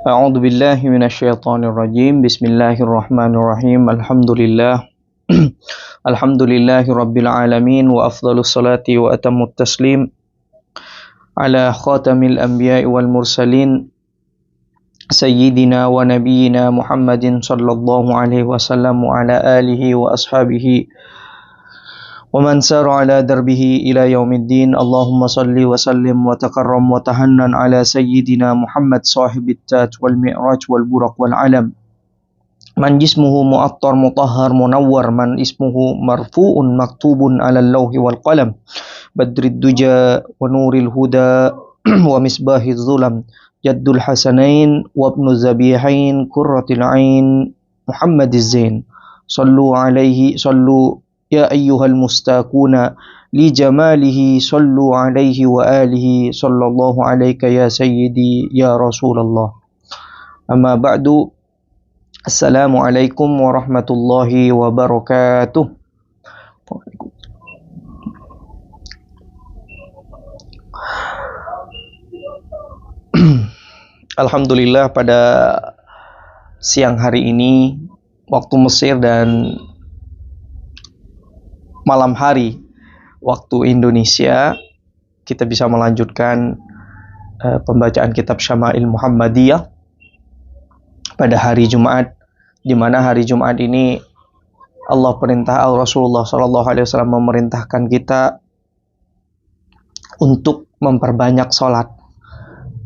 أعوذ بالله من الشيطان الرجيم بسم الله الرحمن الرحيم الحمد لله الحمد لله رب العالمين وأفضل الصلاة وأتم التسليم على خاتم الأنبياء والمرسلين سيدنا ونبينا محمد صلى الله عليه وسلم وعلى آله وأصحابه ومن سار على دربه إلى يوم الدين اللهم صل وسلم وتكرم وتهنن على سيدنا محمد صاحب التاج والمعراج والبرق والعلم من جسمه مؤطر مطهر منور من اسمه مرفوع مكتوب على اللوح والقلم بدر الدجى ونور الهدى ومصباح الظلم جد الحسنين وابن الذبيحين قرة العين محمد الزين صلوا يا أيها المستاقون لجماله صلوا عليه وآله صلى الله عليك يا سيدي يا رسول الله أما بعد Assalamualaikum warahmatullahi wabarakatuh. Alhamdulillah pada siang hari ini waktu Mesir dan malam hari waktu Indonesia kita bisa melanjutkan pembacaan kitab Syama'il Muhammadiyah pada hari Jumat, di mana hari Jumat ini Rasulullah SAW memerintahkan kita untuk memperbanyak sholat,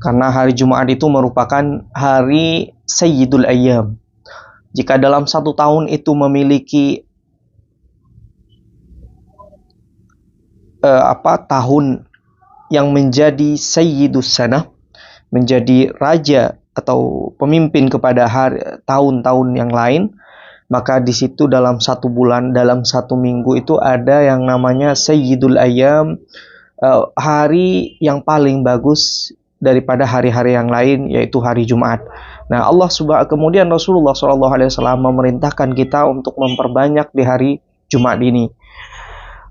karena hari Jumat itu merupakan hari Sayyidul Ayyam. Jika dalam satu tahun itu memiliki tahun yang menjadi Sayyidus Sanah, menjadi raja atau pemimpin kepada tahun-tahun yang lain, maka di situ dalam satu bulan, dalam satu minggu itu ada yang namanya Sayyidul Ayyam, hari yang paling bagus daripada hari-hari yang lain, yaitu hari Jumat. Nah, kemudian Rasulullah SAW memerintahkan kita untuk memperbanyak di hari Jumat ini.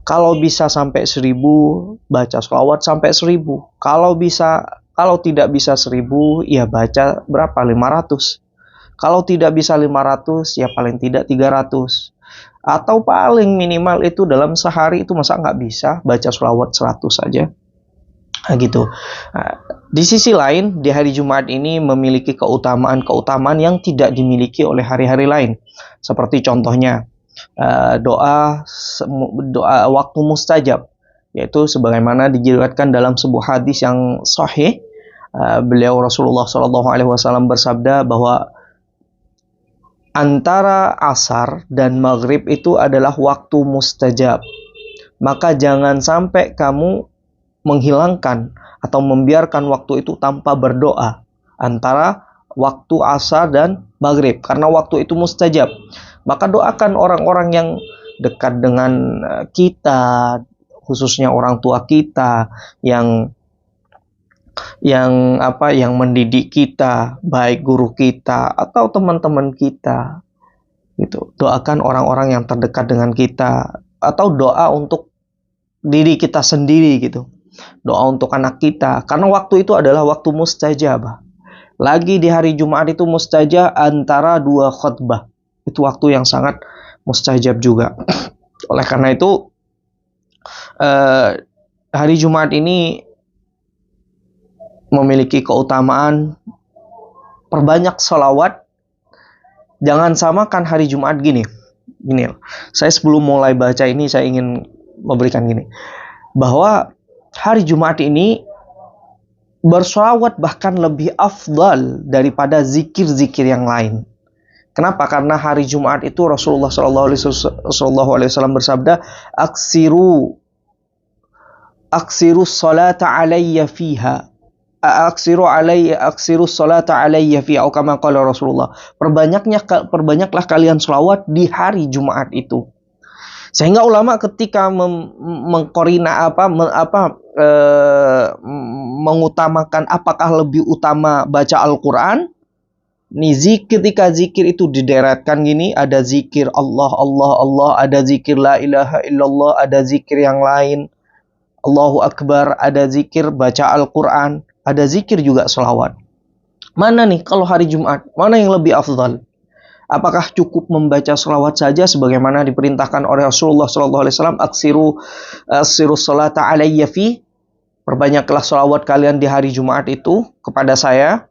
Kalau bisa sampai 1000, baca sholawat sampai 1000. Kalau tidak bisa 1000, ya baca berapa? 500. Kalau tidak bisa 500, ya paling tidak 300. Atau paling minimal itu dalam sehari itu masa nggak bisa baca sholawat 100 saja. Nah, gitu. Nah, di sisi lain, di hari Jumat ini memiliki keutamaan yang tidak dimiliki oleh hari-hari lain. Seperti contohnya, doa waktu mustajab, yaitu sebagaimana diriwayatkan dalam sebuah hadis yang sahih. Beliau Rasulullah SAW bersabda bahwa antara asar dan maghrib itu adalah waktu mustajab. Maka jangan sampai kamu menghilangkan atau membiarkan waktu itu tanpa berdoa antara waktu asar dan maghrib, karena waktu itu mustajab. Maka doakan orang-orang yang dekat dengan kita, khususnya orang tua kita yang mendidik kita, baik guru kita atau teman-teman kita. Gitu. Doakan orang-orang yang terdekat dengan kita, atau doa untuk diri kita sendiri gitu. Doa untuk anak kita, karena waktu itu adalah waktu mustajab. Lagi di hari Jumat itu mustajab antara 2 khutbah. Itu waktu yang sangat mustajab juga. Oleh karena itu, hari Jumat ini memiliki keutamaan perbanyak sholawat. Jangan samakan hari Jumat gini. Saya sebelum mulai baca ini, saya ingin memberikan gini, bahwa hari Jumat ini bersholawat bahkan lebih afdal daripada zikir-zikir yang lain. Kenapa? Karena hari Jumat itu Rasulullah SAW bersabda, aksiru salata alayya fiha, aksiru salata alayya fiha, atau kama qala Rasulullah. Perbanyaklah kalian selawat di hari Jumat itu. Sehingga ulama ketika mengutamakan apakah lebih utama baca Al-Quran. Ketika zikir itu dideretkan gini, ada zikir Allah, ada zikir la ilaha illallah, ada zikir yang lain, Allahu Akbar, ada zikir baca Al-Quran, ada zikir juga selawat. Mana nih kalau hari Jumat? Mana yang lebih afdal? Apakah cukup membaca selawat saja sebagaimana diperintahkan oleh Rasulullah SAW? Aksiru salata alayya fi. Perbanyaklah selawat kalian di hari Jumat itu kepada saya.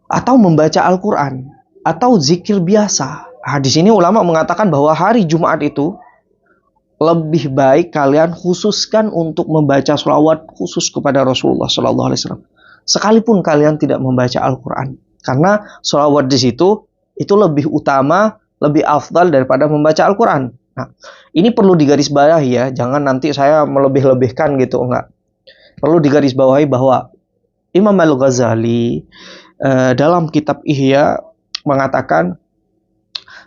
Atau membaca Al-Quran. Atau zikir biasa. Nah, di sini ulama mengatakan bahwa hari Jumat itu lebih baik kalian khususkan untuk membaca selawat khusus kepada Rasulullah SAW. Sekalipun kalian tidak membaca Al-Quran. Karena selawat di situ itu lebih utama, lebih afdal daripada membaca Al-Quran. Nah, ini perlu digarisbawahi ya. Jangan nanti saya melebih-lebihkan gitu. Enggak. Perlu digarisbawahi bahwa Imam Al-Ghazali dalam kitab Ihya mengatakan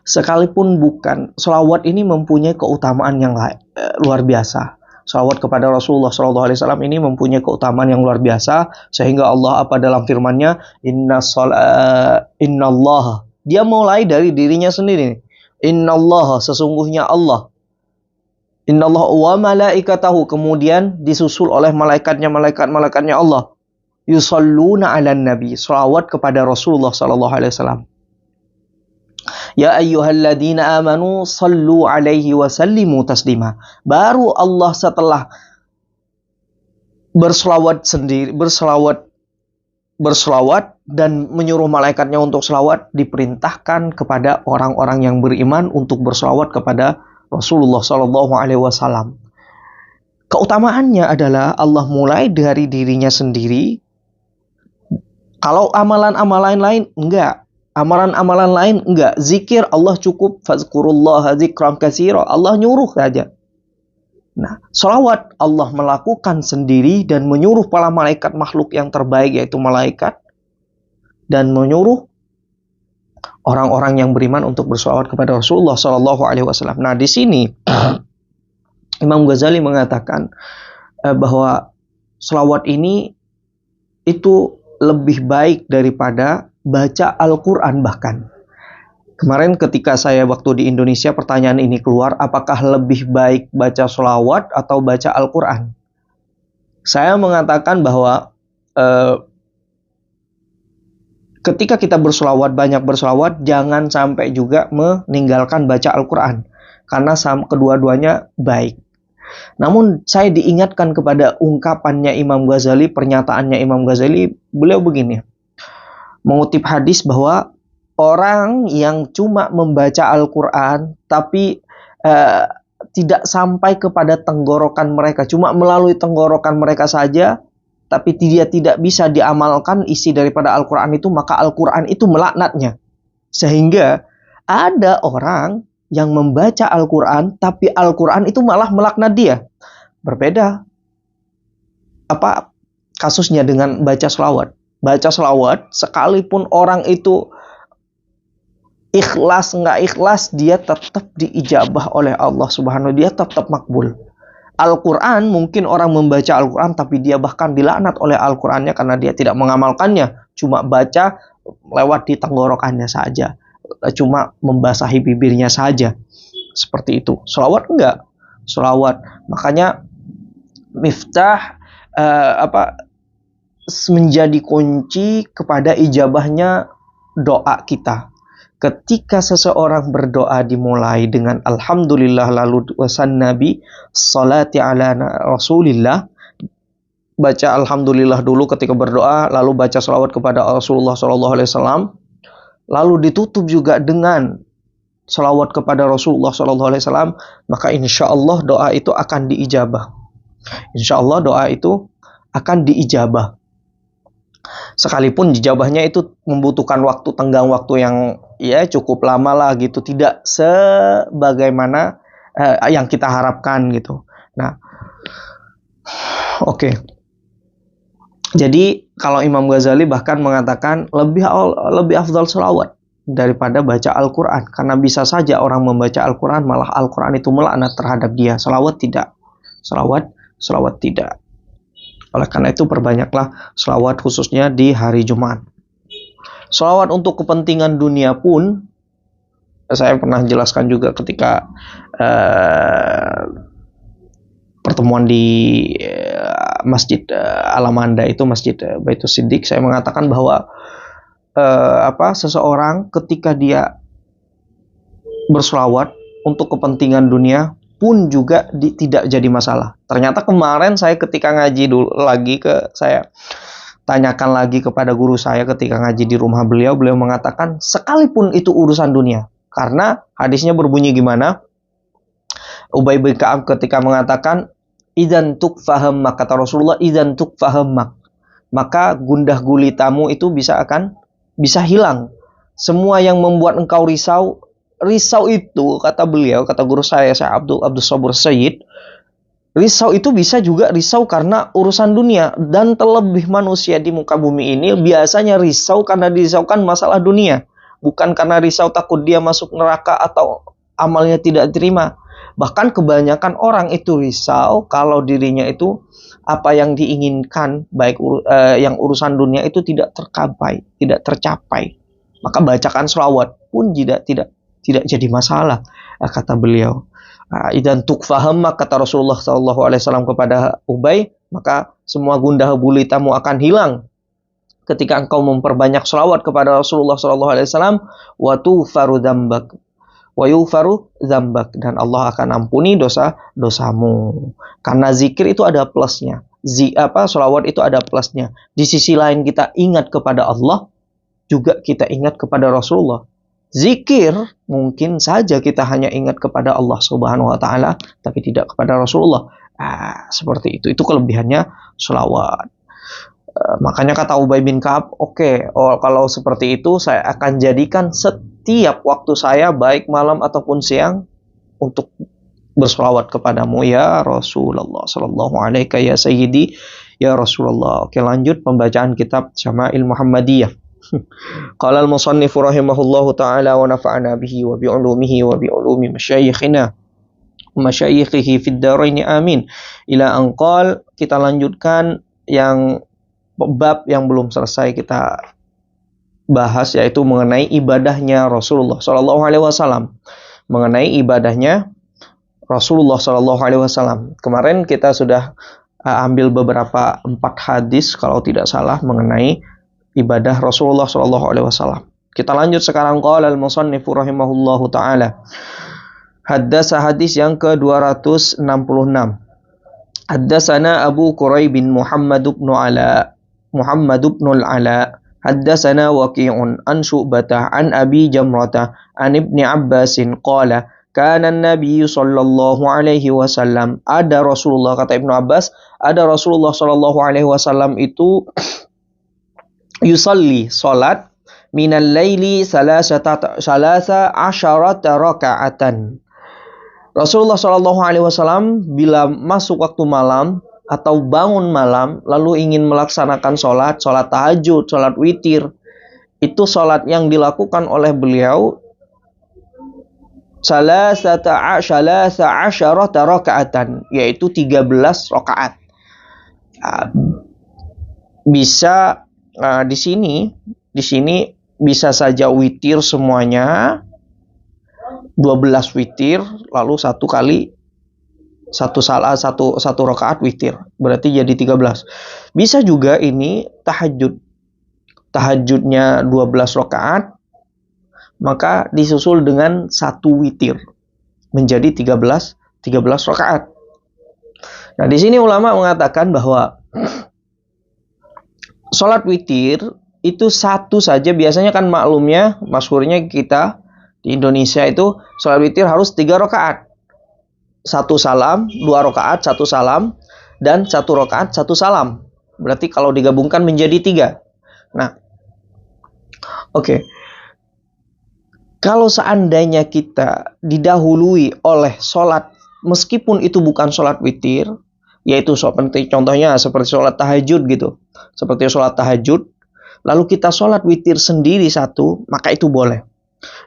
sekalipun bukan, selawat ini mempunyai keutamaan yang luar biasa. Selawat kepada Rasulullah SAW ini mempunyai keutamaan yang luar biasa, sehingga Allah apa dalam firman-Nya, Inna Allah. Dia mulai dari dirinya sendiri. Inna Allah, sesungguhnya Allah. Inna Allah wa malaikatahu, kemudian disusul oleh malaikat-malaikat-malaikatnya Allah. Yusalluna ala nabi, selawat kepada Rasulullah SAW. Ya ayyuhalladzina amanu sallu alaihi wa sallimu taslima. Baru Allah setelah berselawat dan menyuruh malaikatnya untuk selawat, diperintahkan kepada orang-orang yang beriman untuk berselawat kepada Rasulullah SAW. Keutamaannya adalah Allah mulai dari dirinya sendiri. Kalau amalan-amalan lain enggak. Amalan-amalan lain enggak. Zikir Allah cukup. Fazkurullaha zikran katsira. Allah nyuruh saja. Nah, selawat Allah melakukan sendiri dan menyuruh para malaikat makhluk yang terbaik yaitu malaikat. Dan menyuruh orang-orang yang beriman untuk berselawat kepada Rasulullah SAW. Nah, di sini Imam Ghazali mengatakan bahwa selawat ini itu lebih baik daripada baca Al-Quran bahkan. Kemarin ketika saya waktu di Indonesia pertanyaan ini keluar, apakah lebih baik baca sholawat atau baca Al-Quran? Saya mengatakan bahwa ketika kita bersolawat, banyak bersolawat, jangan sampai juga meninggalkan baca Al-Quran. Karena kedua-duanya baik. Namun saya diingatkan kepada ungkapannya Imam Ghazali, pernyataannya Imam Ghazali, beliau begini. Mengutip hadis bahwa orang yang cuma membaca Al-Quran tapi tidak sampai kepada tenggorokan mereka, cuma melalui tenggorokan mereka saja, tapi dia tidak bisa diamalkan isi daripada Al-Quran itu, maka Al-Quran itu melaknatnya. Sehingga ada orang yang membaca Al-Quran tapi Al-Quran itu malah melaknat dia. Berbeda apa kasusnya dengan baca selawat. Baca selawat, sekalipun orang itu ikhlas, nggak ikhlas, dia tetap diijabah oleh Allah Subhanahu wa Ta'ala, dia tetap makbul. Al-Quran, mungkin orang membaca Al-Quran, tapi dia bahkan dilaknat oleh Al-Qurannya karena dia tidak mengamalkannya. Cuma baca lewat di tenggorokannya saja. Cuma membasahi bibirnya saja. Seperti itu. Selawat enggak? Selawat. Makanya miftah menjadi kunci kepada ijabahnya doa kita. Ketika seseorang berdoa dimulai dengan Alhamdulillah lalu wasan Nabi salati ala Rasulillah, baca Alhamdulillah dulu ketika berdoa, lalu baca salawat kepada Rasulullah SAW, lalu ditutup juga dengan salawat kepada Rasulullah SAW, maka insya Allah doa itu akan diijabah. Insya Allah doa itu akan diijabah. Sekalipun dijabahnya itu membutuhkan waktu, tenggang waktu yang ya cukup lama lah gitu, tidak sebagaimana yang kita harapkan gitu. Nah, oke. Jadi kalau Imam Ghazali bahkan mengatakan lebih afdal selawat daripada baca Al-Quran, karena bisa saja orang membaca Al-Quran malah Al-Quran itu melaknat terhadap dia. Selawat tidak. Selawat tidak. Oleh karena itu perbanyaklah selawat khususnya di hari Jumat. Selawat untuk kepentingan dunia pun, saya pernah jelaskan juga ketika pertemuan di Masjid Alamanda itu, Masjid Baitul Siddiq, saya mengatakan bahwa seseorang ketika dia berselawat untuk kepentingan dunia pun juga tidak jadi masalah. Ternyata kemarin saya ketika ngaji dulu lagi saya tanyakan lagi kepada guru saya ketika ngaji di rumah beliau mengatakan sekalipun itu urusan dunia. Karena hadisnya berbunyi gimana? Ubay bin Ka'ab ketika mengatakan idzan tukfahammak, kata Rasulullah, idzan tukfahammak, maka gundah gulitamu itu bisa hilang. Semua yang membuat engkau risau itu, kata beliau, kata guru saya Abdul Sabur Sayyid, risau itu bisa juga risau karena urusan dunia. Dan terlebih manusia di muka bumi ini biasanya risau karena dirisaukan masalah dunia, bukan karena risau takut dia masuk neraka atau amalnya tidak diterima. Bahkan kebanyakan orang itu risau kalau dirinya itu apa yang diinginkan, baik yang urusan dunia itu tidak tercapai. Maka bacakan selawat pun tidak jadi masalah, kata beliau. Idan tukfahammak, kata Rasulullah SAW kepada Ubay, maka semua gundah gulitamu akan hilang ketika engkau memperbanyak selawat kepada Rasulullah SAW. Wa tughfaru dzambak wa yughfaru dzambak, dan Allah akan ampuni dosamu. Karena zikir itu ada plusnya. Selawat itu ada plusnya. Di sisi lain kita ingat kepada Allah, juga kita ingat kepada Rasulullah. Zikir mungkin saja kita hanya ingat kepada Allah Subhanahu wa taala tapi tidak kepada Rasulullah. Seperti itu. Itu kelebihannya selawat. Makanya kata Ubay bin Ka'ab, kalau seperti itu saya akan jadikan setiap waktu saya baik malam ataupun siang untuk berselawat kepadamu ya Rasulullah sallallahu alaihi ya sayyidi ya Rasulullah. Oke, lanjut pembacaan kitab Syama'il Muhammadiyah. Qala al-musannif rahimahullahu ta'ala wa nafa'ana bihi wa bi'ulumihi wa bi'ulumi masyayikhina masyayikhihi fid dharain amin. Ila anqal, kita lanjutkan yang bab yang belum selesai kita bahas, yaitu mengenai ibadahnya Rasulullah sallallahu alaihi wasallam. Mengenai ibadahnya Rasulullah sallallahu alaihi wasallam. Kemarin kita sudah ambil beberapa 4 hadis kalau tidak salah mengenai ibadah Rasulullah sallallahu alaihi wasallam. Kita lanjut sekarang. Qala al-musannif rahimahullahu taala. Haddasa, hadis yang ke-266. Haddasana Abu Quraib bin Muhammad ibn al-Ala. Haddasana Waqi'un an Syu'bah an Abi Jamrah an Ibni Abbasin qala kana an-nabiy sallallahu alaihi wasallam, ada Rasulullah, kata Ibnu Abbas, ada Rasulullah sallallahu alaihi wasallam itu yusalli, salat, minal laili salasa asyarata raka'atan. Rasulullah sallallahu alaihi wasallam bila masuk waktu malam atau bangun malam lalu ingin melaksanakan salat tahajud, salat witir, itu salat yang dilakukan oleh beliau salasa asyarata raka'atan, yaitu 13 rakaat. Bisa di sini bisa saja witir semuanya 12 witir lalu satu rakaat witir, berarti jadi 13. Bisa juga ini tahajudnya 12 rakaat maka disusul dengan satu witir menjadi 13 rakaat. Nah, di sini ulama mengatakan bahwa salat witir itu satu saja, biasanya kan maklumnya, masyhurnya kita di Indonesia itu salat witir harus 3 rakaat. 1 salam, 2 rakaat, 1 salam, dan 1 rakaat, 1 salam. Berarti kalau digabungkan menjadi 3. Nah, oke. Kalau seandainya kita didahului oleh salat, meskipun itu bukan salat witir, yaitu seperti contohnya seperti salat tahajud gitu. Seperti salat tahajud, lalu kita salat witir sendiri satu, maka itu boleh.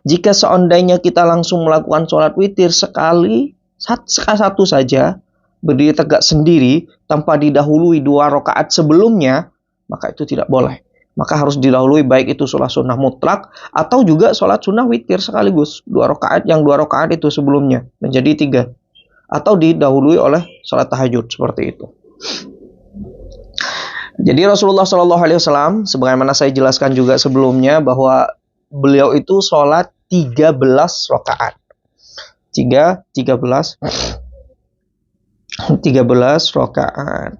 Jika seandainya kita langsung melakukan salat witir satu saja, berdiri tegak sendiri tanpa didahului 2 rakaat sebelumnya, maka itu tidak boleh. Maka harus didahului baik itu salat sunnah mutlak atau juga salat sunnah witir sekaligus. 2 rakaat, yang 2 rakaat itu sebelumnya menjadi 3. atau didahului oleh sholat tahajud, seperti itu. Jadi Rasulullah Shallallahu Alaihi Wasallam, sebagaimana saya jelaskan juga sebelumnya, bahwa beliau itu sholat 13 rakaat. 13 rakaat.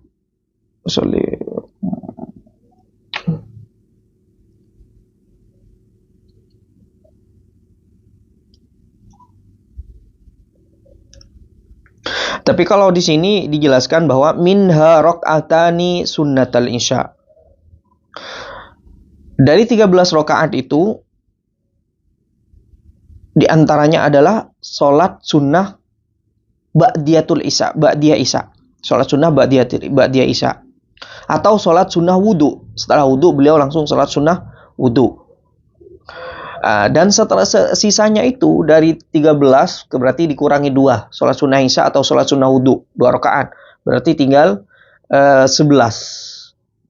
Tapi kalau di sini dijelaskan bahwa minha rakaatani sunnatal isya. Dari 13 rakaat itu diantaranya adalah sholat sunnah ba'diyatul isya, ba'diyah isya. Sholat sunnah ba'diyah isya. Atau sholat sunnah wudu. Setelah wudu beliau langsung sholat sunnah wudu. Dan setelah sisanya itu dari 13 berarti dikurangi 2, sholat sunnah isya atau sholat sunnah wudu 2 rakaat, berarti tinggal 11.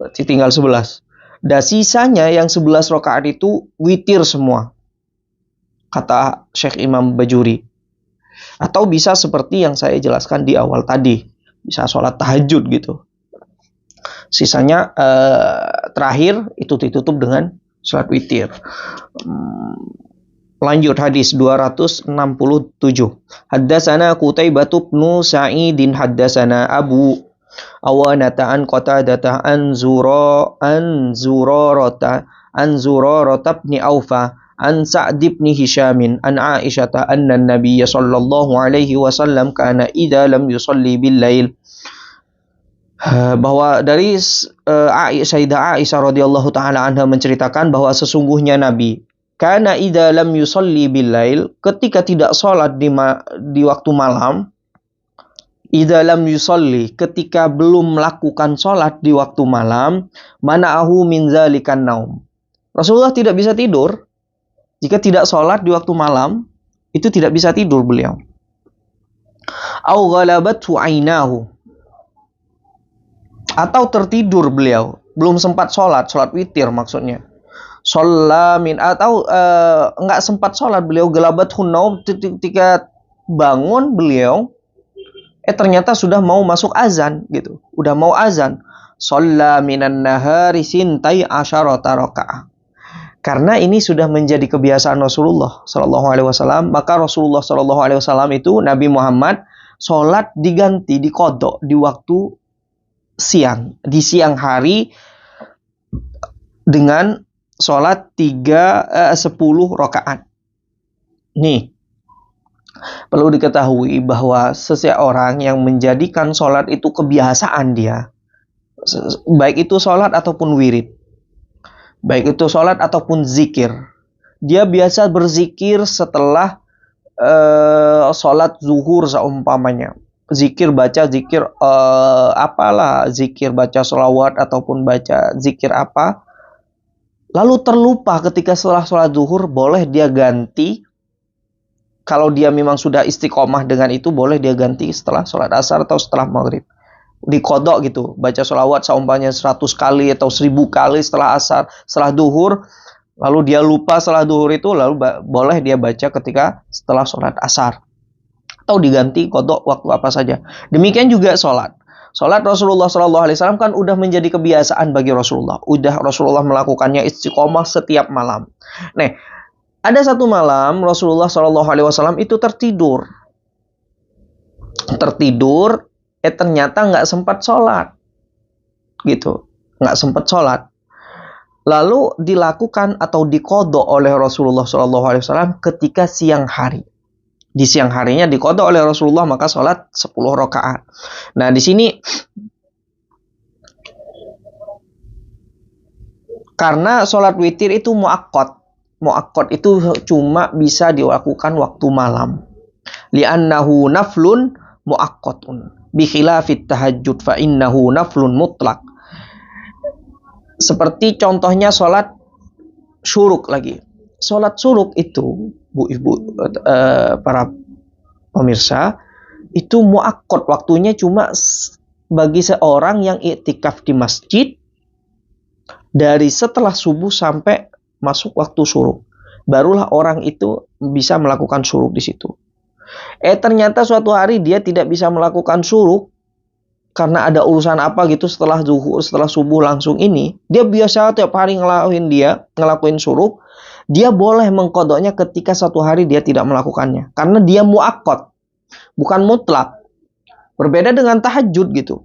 Berarti tinggal 11. Dan sisanya yang 11 rakaat itu witir semua, kata Syekh Imam Bajuri. Atau bisa seperti yang saya jelaskan di awal tadi, bisa sholat tahajud gitu. Sisanya terakhir itu ditutup dengan sholat witir. Lanjut hadis 267. Haddatsana Qutaibah bin Sa'idin haddatsana Abu Awanata an Qatadah an Zurarata bin Aufa an Sa'd bin Hisham an Aisyah anna an-nabiy sallallahu alaihi wasallam kana idza lam yusalli bil lail. Bahwa dari Sayyidah Aisyah radhiyallahu taala anha menceritakan bahwa sesungguhnya Nabi kana idza lam yusalli bil lail, ketika tidak sholat di waktu malam, idza lam yusalli, ketika belum melakukan sholat di waktu malam, mana'ahu min zalikan naum. Rasulullah tidak bisa tidur jika tidak sholat di waktu malam, itu tidak bisa tidur beliau. Au ghalabathu ainahu, atau tertidur beliau, belum sempat sholat witir maksudnya. Atau enggak sempat sholat beliau, galabathu naum, ketika bangun beliau ternyata sudah mau masuk azan gitu, udah mau azan. Shalla minan nahari sintai asyarata rakaah. Karena ini sudah menjadi kebiasaan Rasulullah Sallallahu Alaihi Wasallam, maka Rasulullah Sallallahu Alaihi Wasallam itu, Nabi Muhammad, sholat diganti, dikodok di waktu siang, di siang hari dengan sholat 10 rakaat. Nih, perlu diketahui bahwa seseorang yang menjadikan sholat itu kebiasaan dia, baik itu sholat ataupun wirid, baik itu sholat ataupun zikir, dia biasa berzikir setelah sholat zuhur seumpamanya. Zikir, baca zikir apalah, zikir baca sholawat ataupun baca zikir apa, lalu terlupa ketika setelah sholat zuhur, boleh dia ganti. Kalau dia memang sudah istiqomah dengan itu, boleh dia ganti setelah sholat asar atau setelah maghrib. Dikodok gitu, baca sholawat seumpamanya 100 kali atau 1000 kali setelah asar, setelah duhur, lalu dia lupa setelah duhur itu, lalu boleh dia baca ketika setelah sholat asar. Atau diganti kodok waktu apa saja. Demikian juga sholat. Sholat Rasulullah SAW kan udah menjadi kebiasaan bagi Rasulullah. Udah Rasulullah melakukannya istiqomah setiap malam. Nah, ada satu malam Rasulullah SAW itu tertidur. Ternyata nggak sempat sholat. Gitu. Nggak sempat sholat. Lalu dilakukan atau dikodok oleh Rasulullah SAW ketika siang hari. Di siang harinya dikodok oleh Rasulullah, maka sholat 10 rakaat. Nah, di sini karena sholat witir itu muakkad. Muakkad itu cuma bisa dilakukan waktu malam. Li'annahu naflun muakkadun. Bikhilafit tahajud fa innahu naflun mutlak. Seperti contohnya sholat syuruk lagi. Sholat syuruk itu, bu-ibu, para pemirsa, itu muakkad, waktunya cuma bagi seorang yang iktikaf di masjid dari setelah subuh sampai masuk waktu syuruk. Barulah orang itu bisa melakukan syuruk di situ. Ternyata suatu hari dia tidak bisa melakukan syuruk karena ada urusan apa gitu setelah zuhur, setelah subuh langsung ini. Dia biasa tiap hari ngelakuin syuruk. Dia boleh mengkodoknya ketika satu hari dia tidak melakukannya. Karena dia muakkad, bukan mutlak. Berbeda dengan tahajud gitu.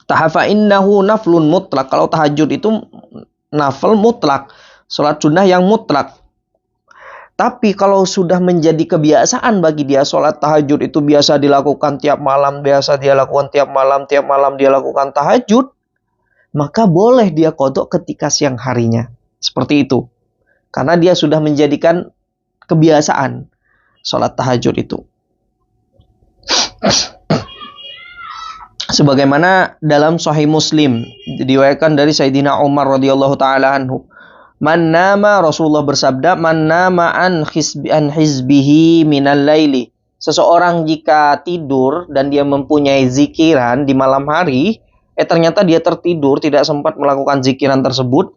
Tahafa innahu naflun mutlak. Kalau tahajud itu nafl mutlak. Sholat sunnah yang mutlak. Tapi kalau sudah menjadi kebiasaan bagi dia, sholat tahajud itu biasa dilakukan tiap malam, tiap malam dia lakukan tahajud, maka boleh dia qodok ketika siang harinya. Seperti itu. Karena dia sudah menjadikan kebiasaan sholat tahajud itu. Sebagaimana dalam Sahih Muslim, diriwayatkan dari Sayyidina Umar radhiyallahu taala anhu. Man nama, Rasulullah bersabda, man nama an hizbihi minal laili. Seseorang jika tidur dan dia mempunyai zikiran di malam hari, ternyata dia tertidur, tidak sempat melakukan zikiran tersebut.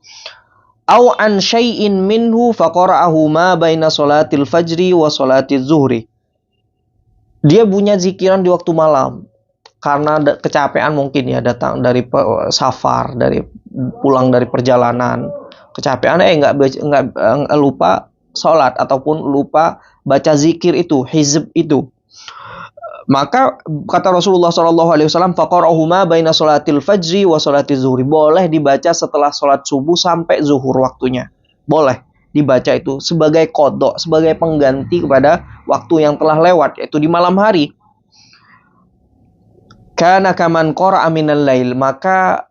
Au an syai'in minhu faqara'ahu ma baina salatil fajri wa salatiz zuhri. Dia punya zikiran di waktu malam. Karena kecapean mungkin ya, datang dari safar, dari pulang dari perjalanan. Kecapean nggak lupa sholat ataupun lupa baca zikir itu, hizb itu. Maka kata Rasulullah SAW, faqara'ahu ma baina sholatil fajri wa sholatiz zuhri. Boleh dibaca setelah sholat subuh sampai zuhur waktunya. Boleh dibaca itu sebagai qodok, sebagai pengganti kepada waktu yang telah lewat, yaitu di malam hari. Kana kaman qara'a minal lail, maka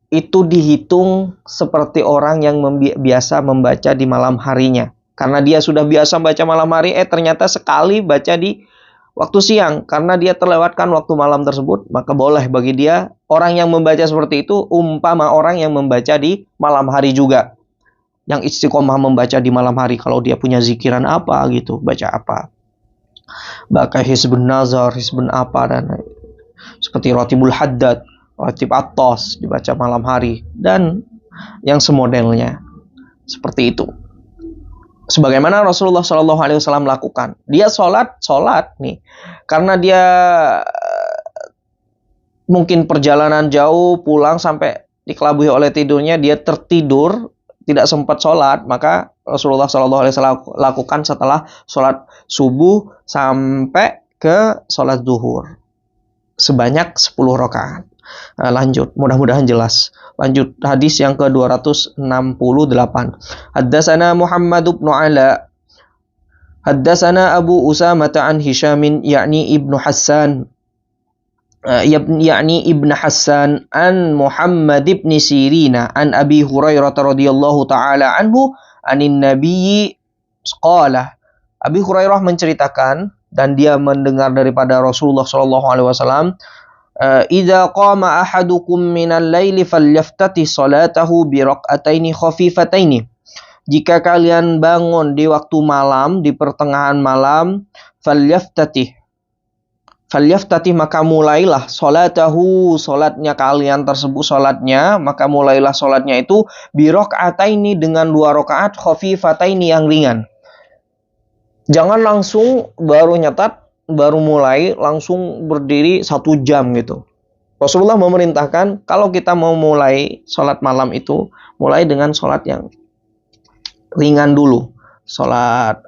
itu dihitung seperti orang yang biasa membaca di malam harinya. Karena dia sudah biasa baca malam hari, ternyata sekali baca di waktu siang. Karena dia terlewatkan waktu malam tersebut, maka boleh bagi dia, orang yang membaca seperti itu, umpama orang yang membaca di malam hari juga. Yang istiqomah membaca di malam hari, kalau dia punya zikiran apa gitu, baca apa. Baca hizbun nazar, hizbun apa, dan seperti Ratibul Haddad, Ratib Atos dibaca malam hari, dan yang semodelnya seperti itu. Sebagaimana Rasulullah SAW lakukan. Dia sholat nih, karena dia mungkin perjalanan jauh, pulang sampai dikelabui oleh tidurnya, dia tertidur, tidak sempat sholat, maka Rasulullah SAW lakukan setelah sholat subuh sampai ke sholat zuhur sebanyak 10 rakaat. Lanjut, mudah-mudahan jelas. Lanjut, hadis yang ke-268. Haddatsana Muhammad bin Ala, haddatsana Abu Usamah an Hishamin yakni Ibnu Hassan, Ibn Hassan an Muhammad ibn Sirina an Abi Hurairah radhiyallahu taala anhu anin nabiyyi qala. Abi Hurairah menceritakan dan dia mendengar daripada Rasulullah sallallahu alaihi wasallam, idza qama ahadukum minal laili falyaftati salatahu bi rak'ataini khafifataini. Jika kalian bangun di waktu malam, di pertengahan malam, falyaftati maka mulailah salatahu, salatnya kalian tersebut, salatnya, maka mulailah salatnya itu bi rak'ataini dengan 2 rakaat khafifataini yang ringan. Jangan langsung baru nyetat, baru mulai langsung berdiri 1 jam gitu. Rasulullah memerintahkan kalau kita mau mulai sholat malam itu, mulai dengan sholat yang ringan dulu. Sholat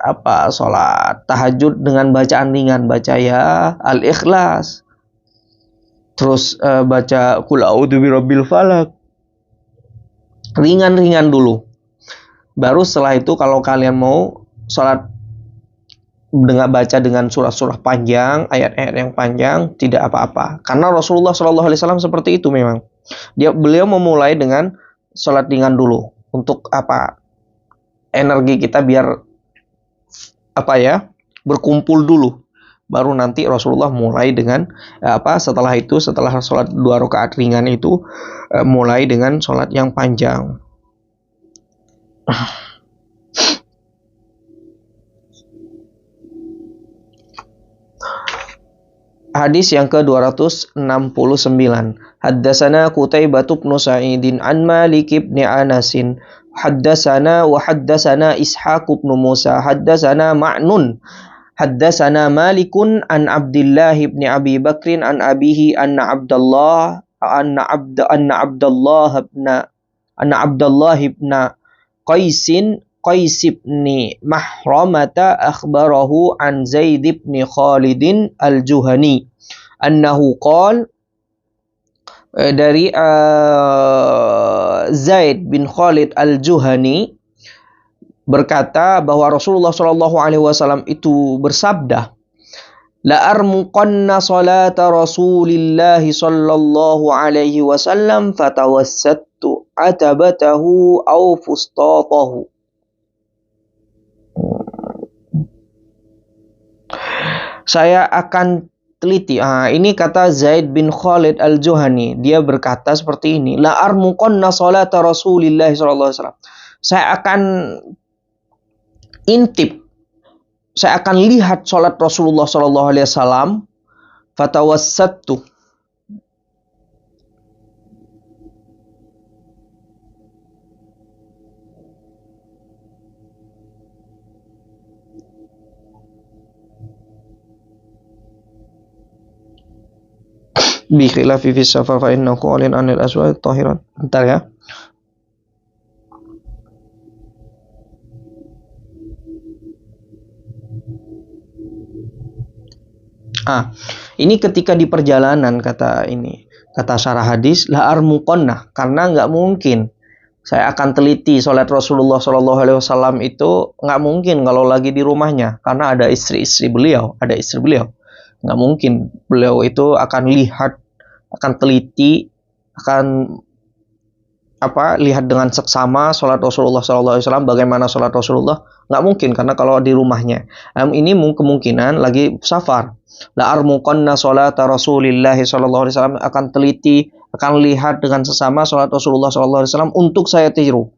tahajud dengan bacaan ringan, baca ya Al-Ikhlas, terus baca Qul a'udzu birabbil falaq, ringan-ringan dulu. Baru setelah itu kalau kalian mau sholat baca dengan surah-surah panjang, ayat-ayat yang panjang, tidak apa-apa. Karena Rasulullah SAW seperti itu memang. Beliau memulai dengan sholat ringan dulu. Untuk apa? Energi kita biar berkumpul dulu. Baru nanti Rasulullah mulai dengan setelah itu, setelah sholat 2 rakaat ringan itu, mulai dengan sholat yang panjang. Hadis yang ke-269. Haddatsana Qutaibah bin Sa'idin an Malik bin Anas. Haddatsana Ishaq bin Musa. Haddatsana Ma'nun. Haddatsana Malikun an Abdullah bin Abi Bakrin an abihi anna Abdullah ibn Qais ibn Mahramata akhbarahu an Zaid ibn Khalid al-Juhani annahu qala dari Zaid bin Khalid al-Juhani berkata bahwa Rasulullah Shallallahu Alaihi Wasallam itu bersabda, la armuqanna salata Rasulillah Sallallahu Alaihi Wasallam fatawassattu atabatahu au fustatahu. Saya akan teliti. Ini kata Zaid bin Khalid al-Juhani. Dia berkata seperti ini. La armuqanna salata Rasulillah sallallahu alaihi wasallam. Saya akan intip. Saya akan lihat salat Rasulullah sallallahu alaihi wasallam. Fatawassattu. Bi khilafi fi safar fa innahu qalin anil aswad tahiran. Bentar ya. Ini ketika di perjalanan kata syarah hadis la armuqannah, karena nggak mungkin saya akan teliti salat Rasulullah Shallallahu Alaihi Wasallam itu nggak mungkin kalau lagi di rumahnya, karena ada istri beliau, nggak mungkin beliau itu akan lihat, akan teliti, akan lihat dengan seksama salat Rasulullah Sallallahu Alaihi Wasallam, bagaimana salat Rasulullah, nggak mungkin karena kalau di rumahnya. Ini kemungkinan lagi safar. La armuqanna salata Rasulillah Sallallahu Alaihi Wasallam, akan teliti, akan lihat dengan sesama salat Rasulullah Sallallahu Alaihi Wasallam untuk saya tiru.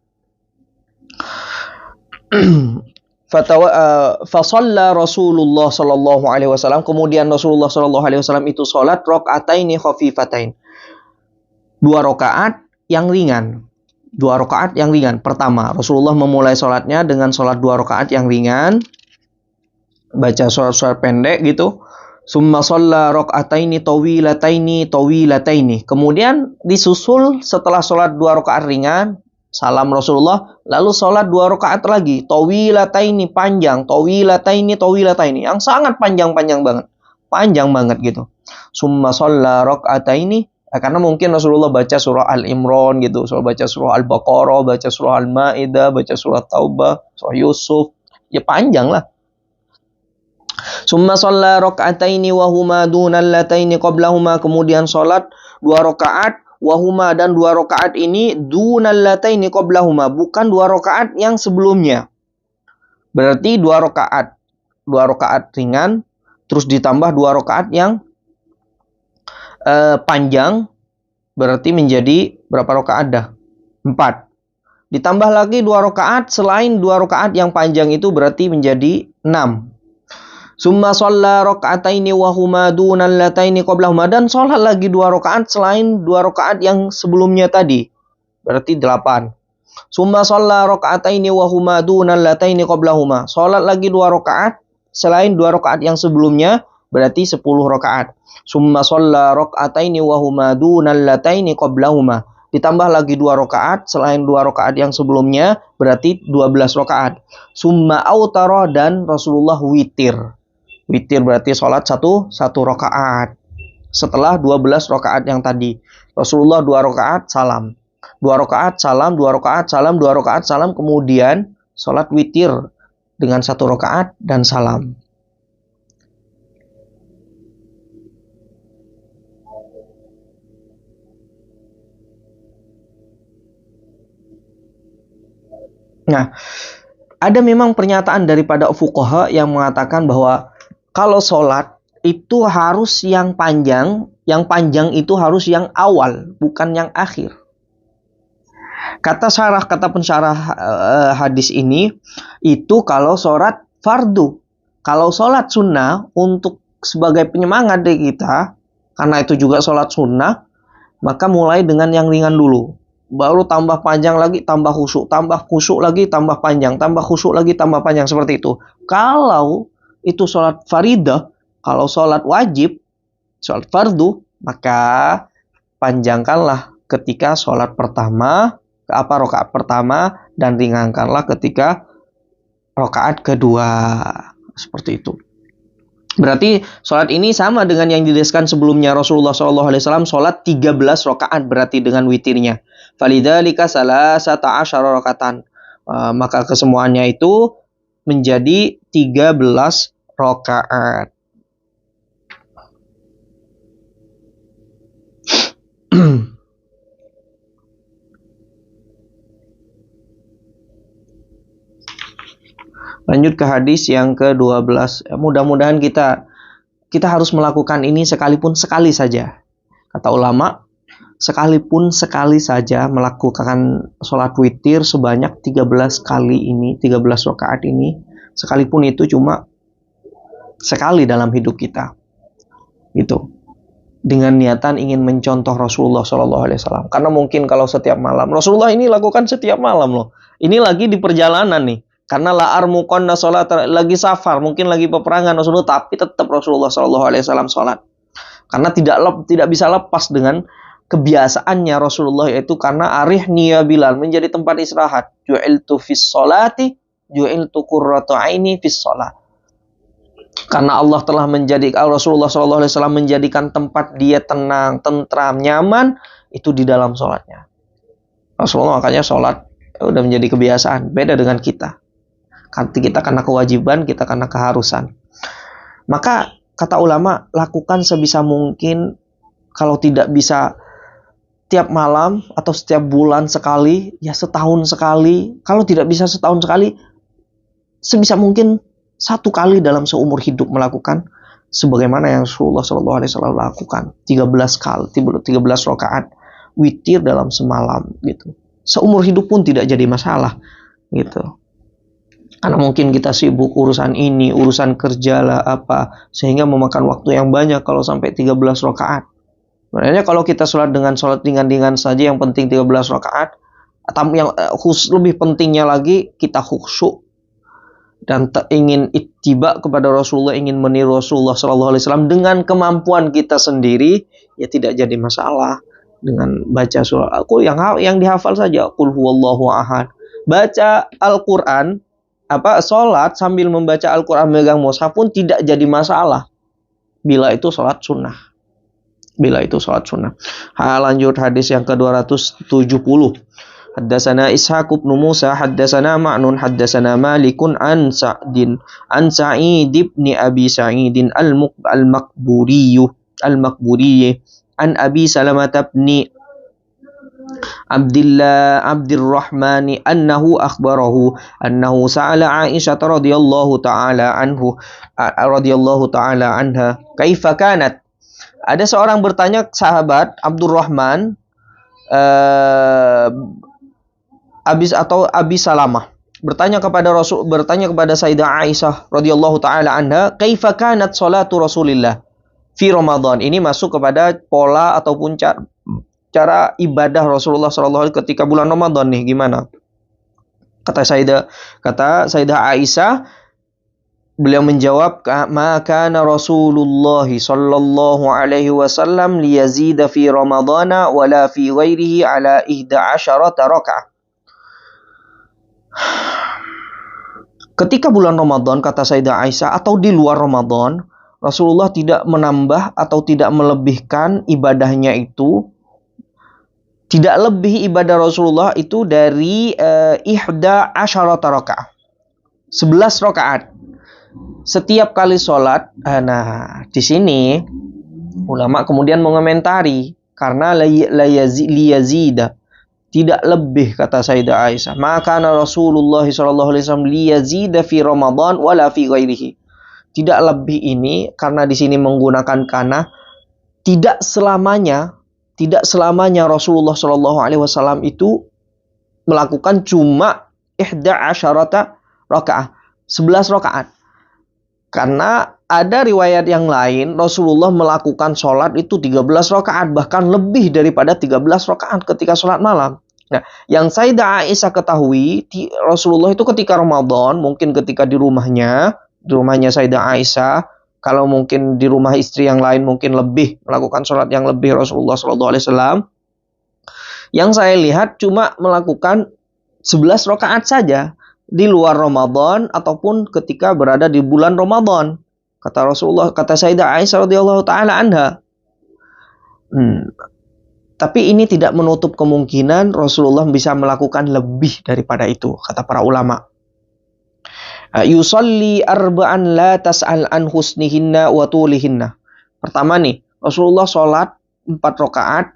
Fasalla Rasulullah Sallallahu Alaihi Wasallam, kemudian Rasulullah Sallallahu Alaihi Wasallam itu salat rakaataini khafifatain, 2 rakaat yang ringan. Pertama, Rasulullah memulai salatnya dengan salat 2 rakaat yang ringan, baca surat pendek gitu. Summa shalla rakaataini tawilataini. Kemudian disusul setelah salat 2 rakaat ringan, salam Rasulullah, lalu salat 2 rakaat lagi, tawilataini, panjang, tawilataini, yang sangat panjang banget gitu. Summa shalla rakaataini, karena mungkin Rasulullah baca surah Al-Imran gitu, baca surah Al-Baqarah, baca surah Al-Maidah, baca surah Taubah, surah Yusuf, ya panjang lah. Summa shalla rakaataini wa huma dunal lataini qablahuma, kemudian salat 2 rakaat wahuma, dan 2 rakaat ini dunal lataini qablahuma, bukan 2 rakaat yang sebelumnya. Berarti 2 rakaat ringan terus ditambah 2 rakaat yang panjang, berarti menjadi berapa rakaat dah? 4. Ditambah lagi 2 rakaat selain 2 rakaat yang panjang itu, berarti menjadi 6. Summa shalla rakaataini wa huma dunal lataini qablahuma, dan salat lagi 2 rakaat selain 2 rakaat yang sebelumnya tadi, berarti 8. Summa shalla rakaataini wa huma dunal lataini qablahuma, salat lagi 2 rakaat selain 2 rakaat yang sebelumnya, berarti 10 rakaat. Summa shalla rakaataini wa huma dunal lataini qablahuma, ditambah lagi 2 rakaat selain 2 rakaat yang sebelumnya, berarti 12 rakaat. Summa autara, dan Rasulullah witir. Witir berarti sholat satu rakaat. Setelah 12 rakaat yang tadi, Rasulullah 2 rakaat salam, 2 rakaat salam, 2 rakaat salam, 2 rakaat salam, kemudian sholat witir dengan 1 rakaat dan salam. Nah, ada memang pernyataan daripada fuqaha yang mengatakan bahwa kalau sholat itu harus yang panjang itu harus yang awal, bukan yang akhir. Kata pensyarah hadis ini, itu kalau sholat fardu. Kalau sholat sunnah, untuk sebagai penyemangat dari kita, karena itu juga sholat sunnah, maka mulai dengan yang ringan dulu. Baru tambah panjang lagi, tambah khusyuk lagi, tambah panjang, tambah khusyuk lagi, tambah panjang, seperti itu. Kalau itu sholat faridah, kalau sholat wajib, sholat fardu, maka panjangkanlah ketika sholat pertama, rakaat pertama, dan ringankanlah ketika rakaat kedua. Seperti itu. Berarti sholat ini sama dengan yang dijelaskan sebelumnya. Rasulullah SAW sholat 13 rakaat berarti dengan witirnya. Falidzalika salasata asyara rakaatan. Maka kesemuanya itu menjadi 13 rakaat. Lanjut ke hadis yang ke-12. Mudah-mudahan kita harus melakukan ini sekalipun sekali saja. Kata ulama, sekalipun sekali saja melakukan sholat witir sebanyak 13 kali ini, 13 rakaat ini, sekalipun itu cuma sekali dalam hidup kita. Gitu. Dengan niatan ingin mencontoh Rasulullah SAW. Karena mungkin kalau setiap malam, Rasulullah ini lakukan setiap malam loh. Ini lagi di perjalanan nih. Karena la'ar muqonna sholat, lagi safar, mungkin lagi peperangan Rasulullah, tapi tetap Rasulullah SAW sholat. Karena tidak bisa lepas dengan kebiasaannya Rasulullah, yaitu karena arihni ya Bilal, menjadi tempat istirahat. Ju'iltu fis sholati, ju'iltu qurratu aini fis sholat. Karena Allah telah menjadikan Rasulullah SAW menjadikan tempat dia tenang, tentram, nyaman, itu di dalam sholatnya. Rasulullah makanya sholat udah menjadi kebiasaan, beda dengan kita. Kita karena kewajiban, kita karena keharusan. Maka kata ulama, lakukan sebisa mungkin. Kalau tidak bisa tiap malam atau setiap bulan sekali, ya setahun sekali. Kalau tidak bisa setahun sekali, sebisa mungkin 1 kali dalam seumur hidup melakukan sebagaimana yang Rasulullah SAW lakukan. 13 kali, 13 rakaat witir dalam semalam gitu. Seumur hidup pun tidak jadi masalah gitu. Karena mungkin kita sibuk urusan ini, urusan kerja lah apa, sehingga memakan waktu yang banyak kalau sampai 13 rakaat. Sebenarnya kalau kita sholat dengan sholat ringan-ringan saja, yang penting 13 rakaat, atau yang lebih pentingnya lagi, kita khusyuk dan ingin ittiba kepada Rasulullah, ingin meniru Rasulullah SAW dengan kemampuan kita sendiri, ya tidak jadi masalah dengan baca surah Al-Qur'an yang dihafal saja, qul huwallahu ahad. Baca Al-Qur'an, sholat sambil membaca Al-Quran megang mushaf pun tidak jadi masalah bila itu sholat sunnah. Lanjut hadis yang ke-270. Haddatsana Ishaq bin Musa, haddatsana Ma'nun, haddatsana Malikun an Sa'id bin Abi Sa'id al-Maqburi an Abi Salamah bin Abdurrahman annahu akhbarahu annahu sa'ala Aisyah radhiyallahu ta'ala anha kaifa kanat. Ada seorang bertanya, sahabat Abdurrahman Abi Salamah bertanya kepada Sayyidah Aisyah radhiyallahu ta'ala anha, kaifa kanat salatu Rasulillah fi Ramadan. Ini masuk kepada pola ataupun cara ibadah Rasulullah SAW ketika bulan Ramadan nih, gimana? Kata Sayyidah Aisyah, beliau menjawab, maka Rasulullah sallallahu alaihi wasallam liyazida fi Ramadana wala fi ghairihi ala 11 rakaat. Ketika bulan Ramadan, kata Sayyidah Aisyah, atau di luar Ramadan, Rasulullah tidak menambah atau tidak melebihkan ibadahnya itu. Tidak lebih ibadah Rasulullah itu dari 11 rakaat. 11 rakaat. Setiap kali sholat. Nah, di sini ulama kemudian mengomentari karena liyazida, tidak lebih, kata Sayyidah Aisyah. Maka Rasulullah SAW liyazida fi Ramadan wala fi ghairihi. Tidak lebih ini karena di sini menggunakan kana. Tidak selamanya Rasulullah SAW itu melakukan cuma 11 rakaat, 11 rakaat. Karena ada riwayat yang lain Rasulullah melakukan sholat itu 13 rakaat, bahkan lebih daripada 13 rakaat ketika sholat malam. Nah, yang Sayyidah Aisyah ketahui, Rasulullah itu ketika Ramadan, mungkin ketika di rumahnya, di rumahnya Sayyidah Aisyah. Kalau mungkin di rumah istri yang lain mungkin lebih melakukan sholat yang lebih Rasulullah SAW. Yang saya lihat cuma melakukan 11 rakaat saja di luar Ramadan ataupun ketika berada di bulan Ramadan. Kata Rasulullah, kata Sayyidah Aisyah radhiyallahu taala anha. Tapi ini tidak menutup kemungkinan Rasulullah bisa melakukan lebih daripada itu, kata para ulama. Yusalli arba'an la tas'al an husnihinna wa tulihinna. Pertama nih, Rasulullah sholat 4 rakaat.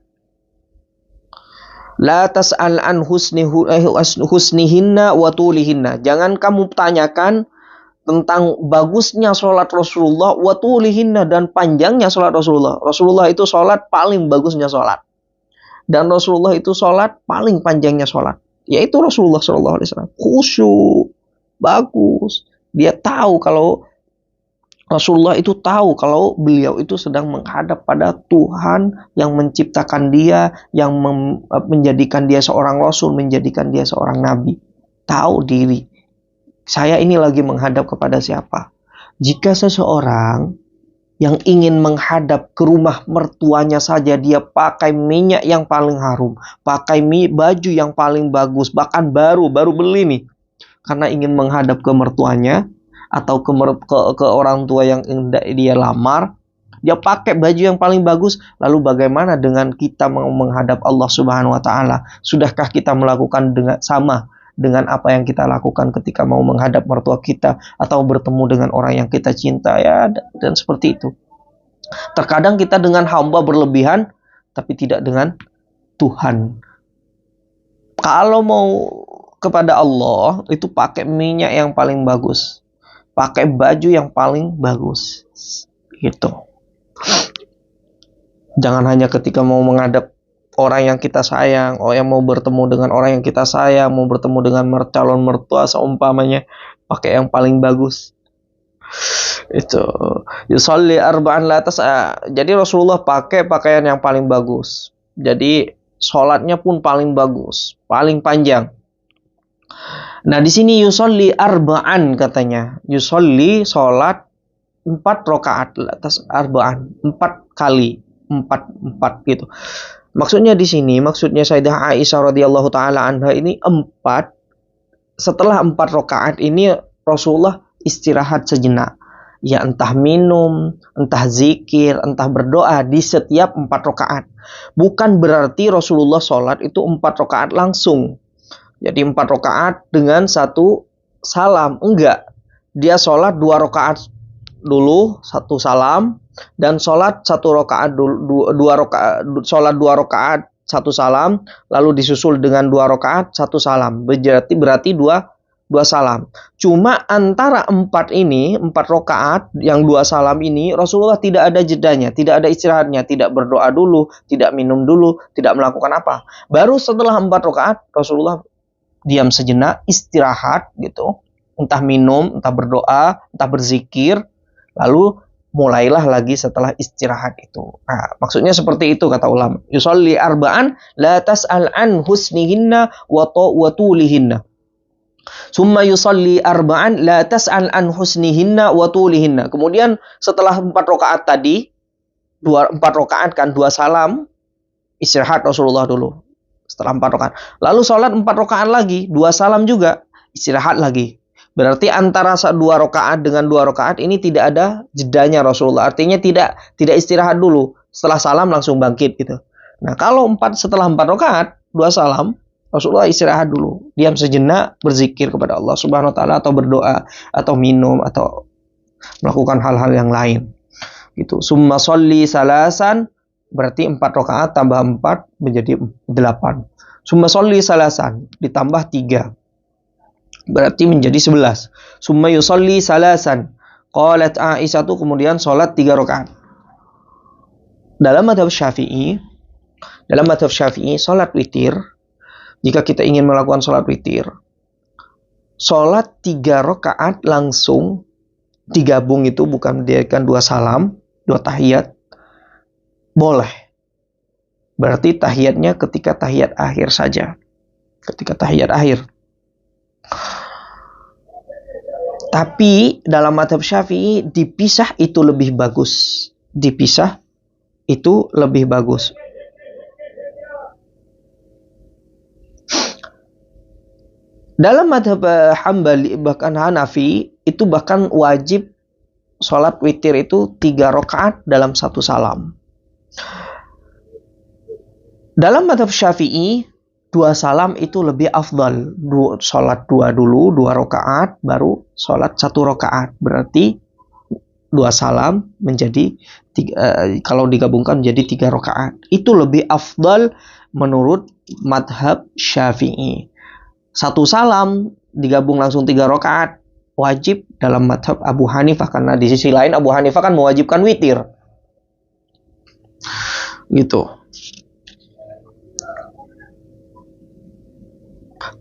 La tas'al an husnihinna wa tulihinna. Jangan kamu tanyakan tentang bagusnya sholat Rasulullah wa tulihinna, dan panjangnya sholat Rasulullah. Rasulullah itu sholat paling bagusnya sholat. Dan Rasulullah itu sholat paling panjangnya sholat. Yaitu Rasulullah SAW. Khusyuk. Bagus. Dia tahu kalau Rasulullah itu tahu kalau beliau itu sedang menghadap pada Tuhan yang menciptakan dia, yang menjadikan dia seorang Rasul, menjadikan dia seorang Nabi. Tahu diri. Saya ini lagi menghadap kepada siapa? Jika seseorang yang ingin menghadap ke rumah mertuanya saja, dia pakai minyak yang paling harum, pakai baju yang paling bagus, bahkan baru beli nih, karena ingin menghadap ke mertuanya atau ke orang tua yang dia lamar, dia pakai baju yang paling bagus. Lalu bagaimana dengan kita menghadap Allah Subhanahu wa taala? Sudahkah kita melakukan sama dengan apa yang kita lakukan ketika mau menghadap mertua kita atau bertemu dengan orang yang kita cinta, ya, dan seperti itu. Terkadang kita dengan hamba berlebihan, tapi tidak dengan Tuhan. Kalau mau kepada Allah, itu pakai minyak yang paling bagus, pakai baju yang paling bagus, gitu. Jangan hanya ketika mau menghadap orang yang kita sayang, yang mau bertemu dengan orang yang kita sayang, mau bertemu dengan calon mertua seumpamanya, pakai yang paling bagus. Itu yusalli arba'an la tas'a. Jadi Rasulullah pakai pakaian yang paling bagus. Jadi sholatnya pun paling bagus, paling panjang. Nah, di sini yusalli arba'an katanya. Yusalli sholat 4 rakaat atas arba'an, 4 kali, 4 gitu. Maksudnya di sini, maksudnya Sayyidah Aisyah radhiyallahu taala anha ini 4. Setelah 4 rakaat ini Rasulullah istirahat sejenak. Ya, entah minum, entah zikir, entah berdoa di setiap 4 rakaat. Bukan berarti Rasulullah sholat itu 4 rakaat langsung. Jadi 4 rakaat dengan 1 salam. Enggak. Dia sholat 2 rakaat dulu, 1 salam. Dan sholat 1 rakaat dulu, 2 rakaat, sholat 2 rakaat 1 salam, lalu disusul dengan 2 rakaat 1 salam. Berarti 2 salam. Cuma antara 4 rakaat yang 2 salam ini Rasulullah tidak ada jedanya, tidak ada istirahatnya, tidak berdoa dulu, tidak minum dulu, tidak melakukan apa. Baru setelah 4 rakaat Rasulullah diam sejenak, istirahat gitu, entah minum, entah berdoa, entah berzikir, lalu mulailah lagi setelah istirahat itu. Nah, maksudnya seperti itu kata ulama. Yusalli arba'an la tas'al an husnihinna wa tulihinna. Summa yusalli arba'an la tas'al an husnihinna wa tulihinna. Kemudian setelah 4 rakaat tadi, 4 rakaat kan, 2 salam, istirahat Rasulullah dulu. Setelah 4 rakaat. Lalu sholat 4 rakaat lagi, 2 salam juga, istirahat lagi. Berarti antara 2 rakaat dengan 2 rakaat ini tidak ada jedanya Rasulullah. Artinya tidak istirahat dulu. Setelah salam langsung bangkit gitu. Nah, kalau setelah 4 rakaat, 2 salam, Rasulullah istirahat dulu. Diam sejenak, berzikir kepada Allah Subhanahu wa taala, atau berdoa, atau minum, atau melakukan hal-hal yang lain. Gitu. Summa sholli salasan, berarti 4 rakaat tambah 4 menjadi 8. Summa sholli salasan ditambah 3. Berarti menjadi 11. Summa yusalli salasan. Qalat Aisyah, kemudian sholat 3 rakaat. Dalam mazhab Syafi'i, sholat witir, jika kita ingin melakukan sholat witir, sholat 3 rakaat langsung digabung, itu bukan mendirikan 2 salam, 2 tahiyat, boleh. Berarti tahiyatnya ketika tahiyat akhir saja. Ketika tahiyat akhir. Tapi dalam mazhab Syafi'i dipisah itu lebih bagus. Dipisah itu lebih bagus. Dalam mazhab Hambali bahkan Hanafi itu bahkan wajib sholat witir itu 3 rakaat dalam 1 salam. Dalam mazhab Syafi'i 2 salam itu lebih afdal. Sholat 2 dulu, 2 rakaat, baru sholat 1 rakaat. Berarti 2 salam menjadi 3, kalau digabungkan menjadi 3 rakaat. Itu lebih afdal menurut mazhab Syafi'i. 1 salam digabung langsung 3 rakaat wajib dalam mazhab Abu Hanifah, karena di sisi lain Abu Hanifah kan mewajibkan witir. Gitu.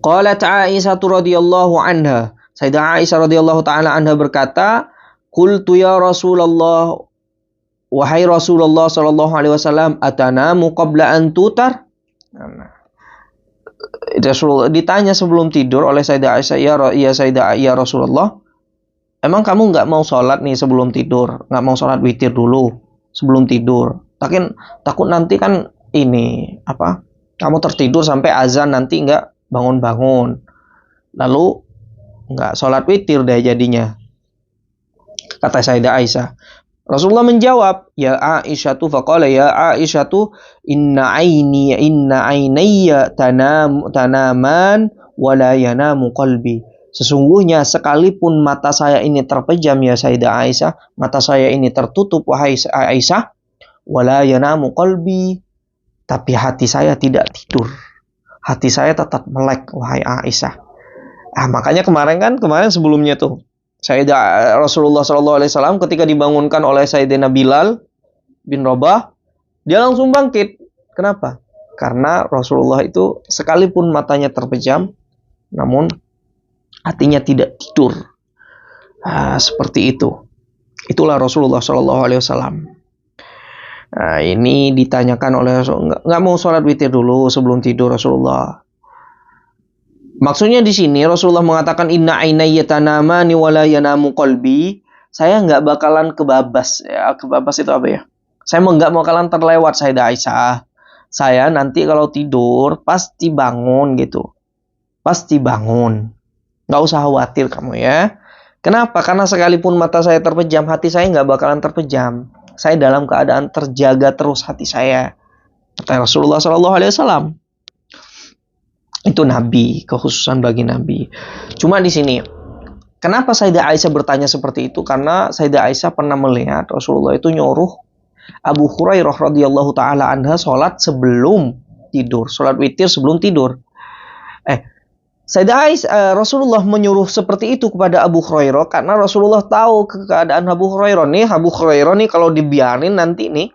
Qalat Aisyah radhiyallahu anha. Sayyidah Aisyah radhiyallahu taala anha berkata, "Qultu ya Rasulullah, wahai Rasulullah sallallahu alaihi wasallam, atanamu qabla an tutar?" Rasulullah ditanya sebelum tidur oleh Sayyidah Aisyah, ya Rasulullah, emang kamu nggak mau sholat nih sebelum tidur, nggak mau sholat witir dulu sebelum tidur? Takut nanti kan ini kamu tertidur sampai azan nanti nggak bangun-bangun, lalu nggak sholat witir deh jadinya, kata Sayyidah Aisyah. Rasulullah menjawab, ya Aisyatu, faqala ya Aisyatu, inna ainayya tanaman wala yanamu qalbi. Sesungguhnya sekalipun mata saya ini terpejam ya Sayyidah Aisyah, mata saya ini tertutup wahai Aisyah, wala yanamu qalbi, tapi hati saya tidak tidur. Hati saya tetap melek wahai Aisyah. Makanya kemarin sebelumnya tuh Sayyidah Rasulullah SAW ketika dibangunkan oleh Sayyidina Bilal bin Rabah, dia langsung bangkit. Kenapa? Karena Rasulullah itu sekalipun matanya terpejam, namun hatinya tidak tidur. Seperti itu. Itulah Rasulullah SAW. Ini ditanyakan oleh Rasulullah, nggak mau sholat witir dulu sebelum tidur Rasulullah. Maksudnya di sini Rasulullah mengatakan inna ainayya tanamani wala yanamu qalbi. Saya nggak bakalan kebabas. Ya, kebabas itu apa ya? Saya nggak bakalan terlewat Sayyidah Aisyah. Saya nanti kalau tidur pasti bangun gitu. Pasti bangun. Nggak usah khawatir kamu ya. Kenapa? Karena sekalipun mata saya terpejam, hati saya nggak bakalan terpejam. Saya dalam keadaan terjaga terus hati saya. Kata Rasulullah SAW. Itu Nabi, kekhususan bagi Nabi. Cuma di sini, kenapa Sayyidah Aisyah bertanya seperti itu? Karena Sayyidah Aisyah pernah melihat Rasulullah itu nyuruh Abu Hurairah radhiyallahu taala anha sholat sebelum tidur, sholat witir sebelum tidur. Sayyidah Aisyah, Rasulullah menyuruh seperti itu kepada Abu Hurairah karena Rasulullah tahu keadaan Abu Hurairah nih. Abu Hurairah nih kalau dibiarin nanti nih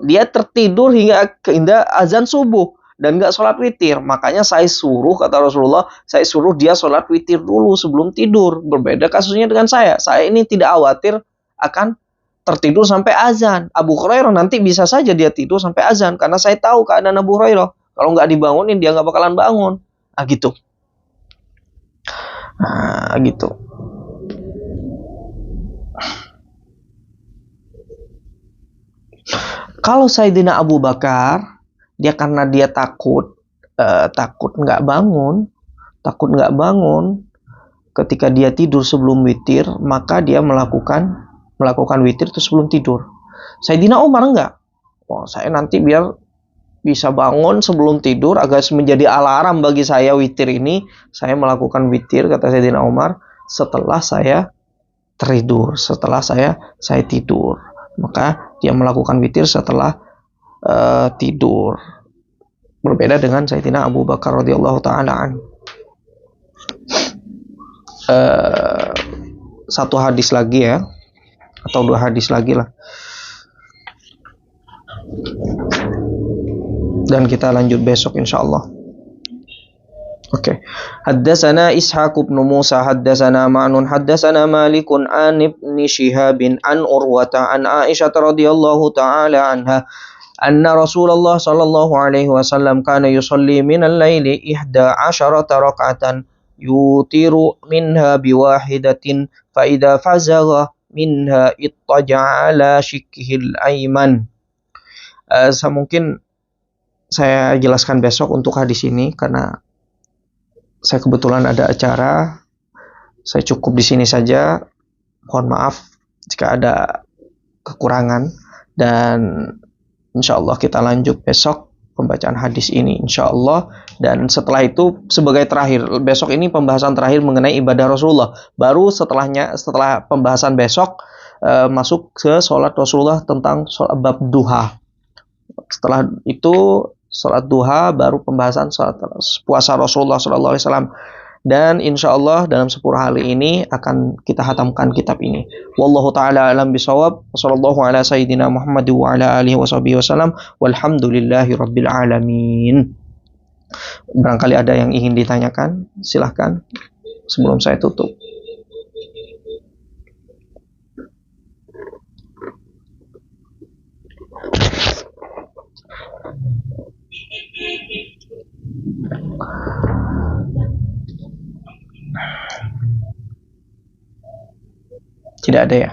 dia tertidur hingga azan subuh dan nggak sholat witir. Makanya saya suruh, kata Rasulullah, saya suruh dia sholat witir dulu sebelum tidur. Berbeda kasusnya dengan saya. Saya ini tidak khawatir akan tertidur sampai azan. Abu Hurairah nanti bisa saja dia tidur sampai azan karena saya tahu keadaan Abu Hurairah. Kalau nggak dibangunin dia nggak bakalan bangun. Gitu. Gitu. Kalau Sayyidina Abu Bakar, dia karena dia takut nggak bangun ketika dia tidur sebelum witir, maka dia melakukan witir itu sebelum tidur. Sayyidina Umar enggak. Saya nanti biar bisa bangun sebelum tidur agar menjadi alarm bagi saya witir ini, saya melakukan witir, kata Sayyidina Umar, setelah saya tidur, setelah saya tidur. Maka dia melakukan witir setelah tidur. Berbeda dengan Sayyidina Abu Bakar radhiyallahu taala anhu. Satu hadis lagi ya, atau 2 hadis lagi lah, dan kita lanjut besok insyaallah. Oke. Haddatsana Ishaq bin Musa haddatsana Ma'nun haddatsana Malikun an Ibnu Shihabin an Urwata an Aisyah radhiyallahu taala anha anna Rasulullah sallallahu alaihi wasallam kana yusalli min al-laili 11 rak'atan yutiru minha biwahidatin fa idza fazagha minha ittaja'a ala shikkihil aiman. Mungkin saya jelaskan besok untuk hadis ini karena saya kebetulan ada acara. Saya cukup di sini saja. Mohon maaf jika ada kekurangan, dan insyaallah kita lanjut besok pembacaan hadis ini insyaallah. Dan setelah itu sebagai terakhir, besok ini pembahasan terakhir mengenai ibadah Rasulullah. Baru setelah pembahasan besok masuk ke sholat Rasulullah tentang bab duha. Setelah itu sholat duha, baru pembahasan sholat puasa Rasulullah SAW. Dan insya Allah dalam 10 hari ini akan kita hatamkan kitab ini. Wallahu ta'ala alam bisawab. Wassallallahu ala sayyidina Muhammad wa ala alihi wa sahbihi wasallam. Walhamdulillahi rabbil alamin. Barangkali ada yang ingin ditanyakan, silahkan sebelum saya tutup. Tidak ada ya?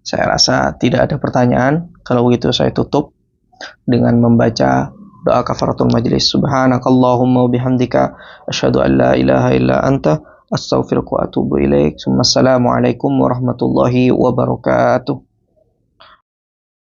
Saya rasa tidak ada pertanyaan. Kalau begitu saya tutup dengan membaca doa kafaratul majlis. Subhanakallahumma wa bihamdika asyhadu an la ilaha illa anta astaghfiruka wa atubu ilaik. Assalamualaikum warahmatullahi wabarakatuh.